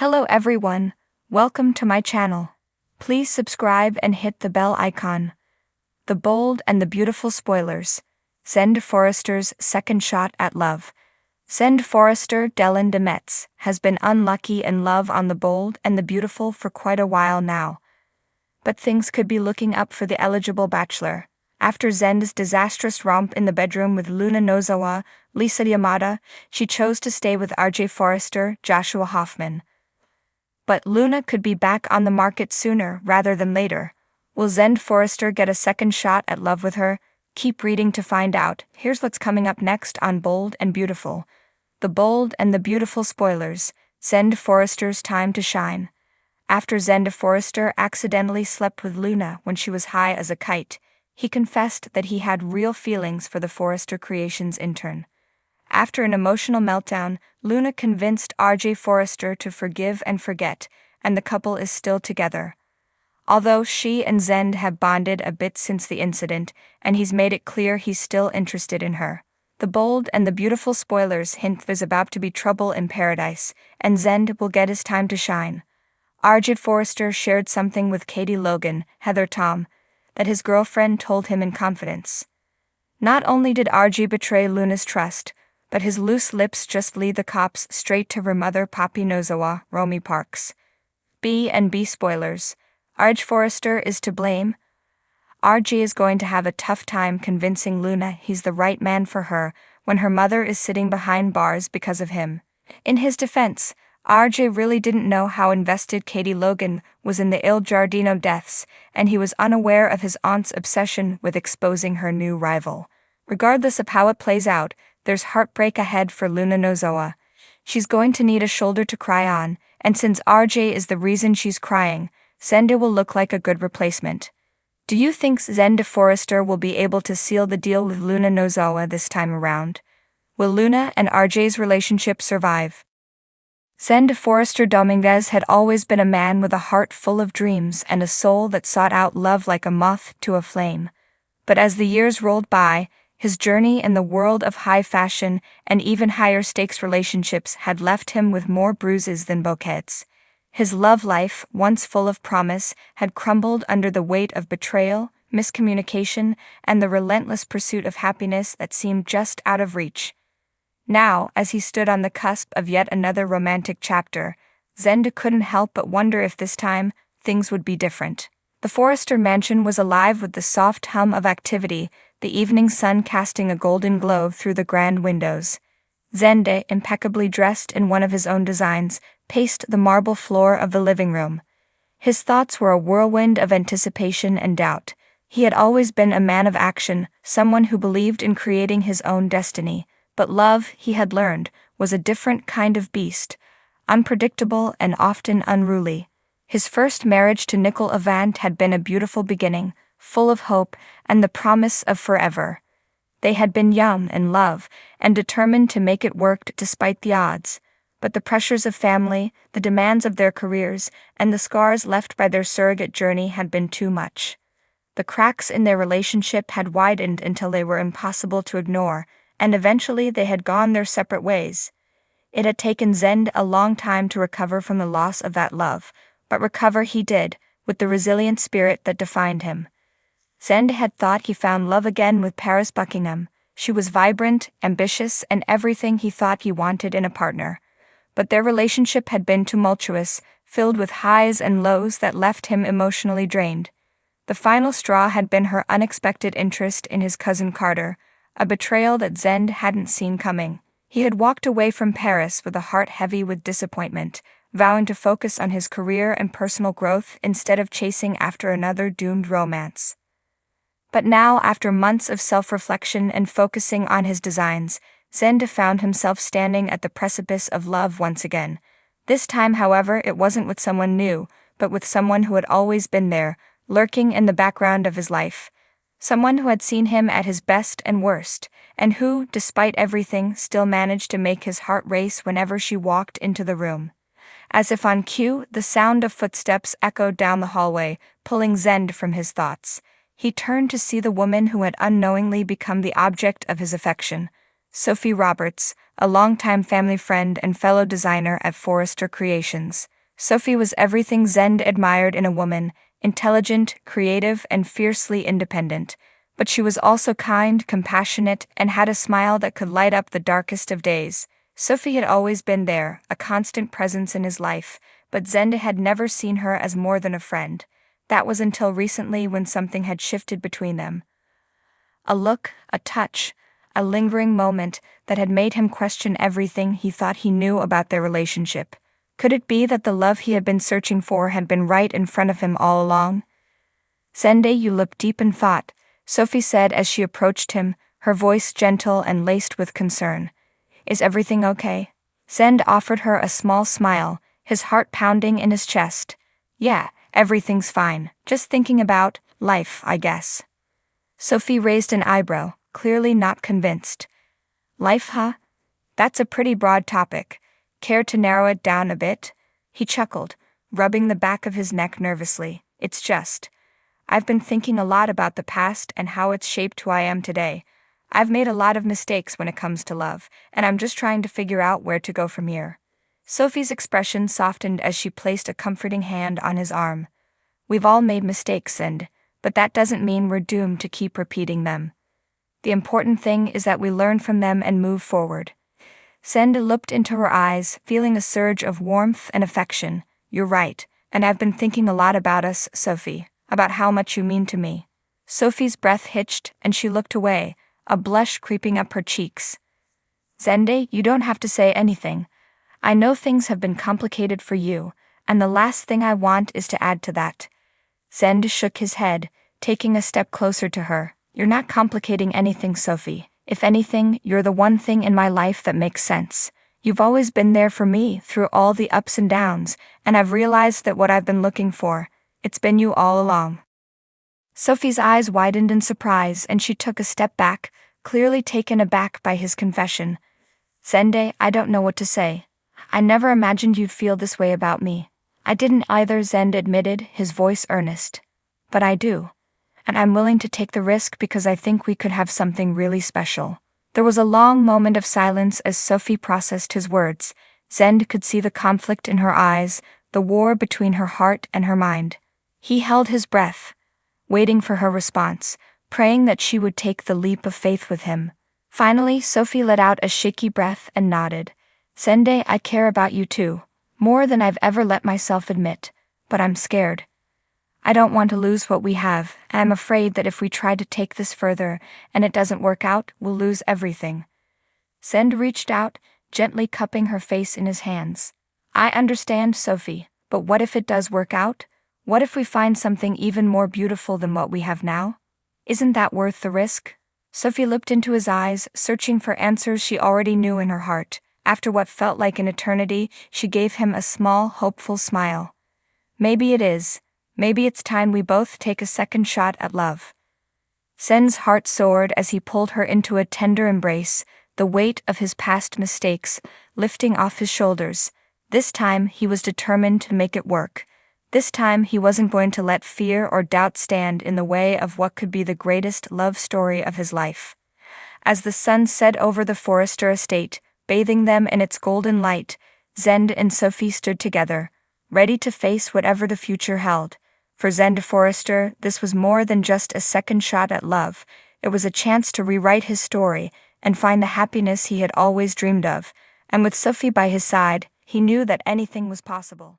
Hello everyone, welcome to my channel. Please subscribe and hit the bell icon. The bold and the beautiful spoilers. Zende Forrester's second shot at love. Zende Forrester Dellen de Metz has been unlucky in love on the bold and the beautiful for quite a while now. But things could be looking up for the eligible bachelor. After Zende's disastrous romp in the bedroom with Luna Nozawa, Lisa Yamada, she chose to stay with RJ Forrester, Joshua Hoffman. But Luna could be back on the market sooner rather than later. Will Zende Forrester get a second shot at love with her? Keep reading to find out. Here's what's coming up next on Bold and Beautiful. The Bold and the Beautiful spoilers. Zende Forrester's time to shine. After Zende Forrester accidentally slept with Luna when she was high as a kite, he confessed that he had real feelings for the Forrester Creations intern. After an emotional meltdown, Luna convinced RJ Forrester to forgive and forget, and the couple is still together. Although she and Zende have bonded a bit since the incident, and he's made it clear he's still interested in her. The Bold and the Beautiful spoilers hint there's about to be trouble in paradise, and Zende will get his time to shine. RJ Forrester shared something with Katie Logan, Heather Tom, that his girlfriend told him in confidence. Not only did RJ betray Luna's trust, but his loose lips just lead the cops straight to her mother Poppy Nozawa, Romy Parks. B&B spoilers. RJ Forrester is to blame. RJ is going to have a tough time convincing Luna he's the right man for her when her mother is sitting behind bars because of him. In his defense, RJ really didn't know how invested Katie Logan was in the Il Giardino deaths, and he was unaware of his aunt's obsession with exposing her new rival. Regardless of how it plays out, there's heartbreak ahead for Luna Nozawa. She's going to need a shoulder to cry on, and since RJ is the reason she's crying, Zende will look like a good replacement. Do you think Zende Forrester will be able to seal the deal with Luna Nozawa this time around? Will Luna and RJ's relationship survive? Zende Forrester Dominguez had always been a man with a heart full of dreams and a soul that sought out love like a moth to a flame. But as the years rolled by, his journey in the world of high fashion and even higher stakes relationships had left him with more bruises than bouquets. His love life, once full of promise, had crumbled under the weight of betrayal, miscommunication, and the relentless pursuit of happiness that seemed just out of reach. Now, as he stood on the cusp of yet another romantic chapter, Zende couldn't help but wonder if this time, things would be different. The Forrester mansion was alive with the soft hum of activity, the evening sun casting a golden glow through the grand windows. Zende, impeccably dressed in one of his own designs, paced the marble floor of the living room. His thoughts were a whirlwind of anticipation and doubt. He had always been a man of action, someone who believed in creating his own destiny, but love, he had learned, was a different kind of beast, unpredictable and often unruly. His first marriage to Nicole Avant had been a beautiful beginning, full of hope and the promise of forever. They had been young in love and determined to make it work despite the odds, but the pressures of family, the demands of their careers, and the scars left by their surrogate journey had been too much. The cracks in their relationship had widened until they were impossible to ignore, and eventually they had gone their separate ways. It had taken Zende a long time to recover from the loss of that love, but recover he did, with the resilient spirit that defined him. Zende had thought he found love again with Paris Buckingham. She was vibrant, ambitious, and everything he thought he wanted in a partner. But their relationship had been tumultuous, filled with highs and lows that left him emotionally drained. The final straw had been her unexpected interest in his cousin Carter, a betrayal that Zende hadn't seen coming. He had walked away from Paris with a heart heavy with disappointment, vowing to focus on his career and personal growth instead of chasing after another doomed romance. But now, after months of self-reflection and focusing on his designs, Zende found himself standing at the precipice of love once again. This time, however, it wasn't with someone new, but with someone who had always been there, lurking in the background of his life. Someone who had seen him at his best and worst, and who, despite everything, still managed to make his heart race whenever she walked into the room. As if on cue, the sound of footsteps echoed down the hallway, pulling Zende from his thoughts. He turned to see the woman who had unknowingly become the object of his affection. Sophie Roberts, a longtime family friend and fellow designer at Forrester Creations. Sophie was everything Zende admired in a woman, intelligent, creative, and fiercely independent. But she was also kind, compassionate, and had a smile that could light up the darkest of days. Sophie had always been there, a constant presence in his life, but Zende had never seen her as more than a friend. That was until recently when something had shifted between them. A look, a touch, a lingering moment that had made him question everything he thought he knew about their relationship. Could it be that the love he had been searching for had been right in front of him all along? "Zende, you look deep in thought," Sophie said as she approached him, her voice gentle and laced with concern. "Is everything okay?" Zende offered her a small smile, his heart pounding in his chest. "Yeah, everything's fine. Just thinking about life, I guess." Sophie raised an eyebrow, clearly not convinced. "Life, huh? That's a pretty broad topic. Care to narrow it down a bit?" He chuckled, rubbing the back of his neck nervously. I've been thinking a lot about the past and how it's shaped who I am today. I've made a lot of mistakes when it comes to love, and I'm just trying to figure out where to go from here." Sophie's expression softened as she placed a comforting hand on his arm. "We've all made mistakes, Zende, but that doesn't mean we're doomed to keep repeating them. The important thing is that we learn from them and move forward." Zende looked into her eyes, feeling a surge of warmth and affection. "You're right, and I've been thinking a lot about us, Sophie, about how much you mean to me." Sophie's breath hitched, and she looked away, a blush creeping up her cheeks. "Zende, you don't have to say anything. I know things have been complicated for you, and the last thing I want is to add to that." Zende shook his head, taking a step closer to her. "You're not complicating anything, Sophie. If anything, you're the one thing in my life that makes sense. You've always been there for me through all the ups and downs, and I've realized that what I've been looking for, it's been you all along." Sophie's eyes widened in surprise, and she took a step back, clearly taken aback by his confession. "Zende, I don't know what to say. I never imagined you'd feel this way about me." "I didn't either," Zende admitted, his voice earnest. "But I do. And I'm willing to take the risk because I think we could have something really special." There was a long moment of silence as Sophie processed his words. Zende could see the conflict in her eyes, the war between her heart and her mind. He held his breath, waiting for her response, praying that she would take the leap of faith with him. Finally, Sophie let out a shaky breath and nodded. "Zende, I care about you too, more than I've ever let myself admit, but I'm scared. I don't want to lose what we have, and I'm afraid that if we try to take this further and it doesn't work out, we'll lose everything." Zende reached out, gently cupping her face in his hands. "I understand, Sophie, but what if it does work out? What if we find something even more beautiful than what we have now? Isn't that worth the risk?" Sophie looked into his eyes, searching for answers she already knew in her heart. After what felt like an eternity, she gave him a small, hopeful smile. "Maybe it is. Maybe it's time we both take a second shot at love." Zende's heart soared as he pulled her into a tender embrace, the weight of his past mistakes lifting off his shoulders. This time he was determined to make it work. This time he wasn't going to let fear or doubt stand in the way of what could be the greatest love story of his life. As the sun set over the Forrester estate, bathing them in its golden light, Zende and Sophie stood together, ready to face whatever the future held. For Zende Forrester, this was more than just a second shot at love. It was a chance to rewrite his story and find the happiness he had always dreamed of. And with Sophie by his side, he knew that anything was possible.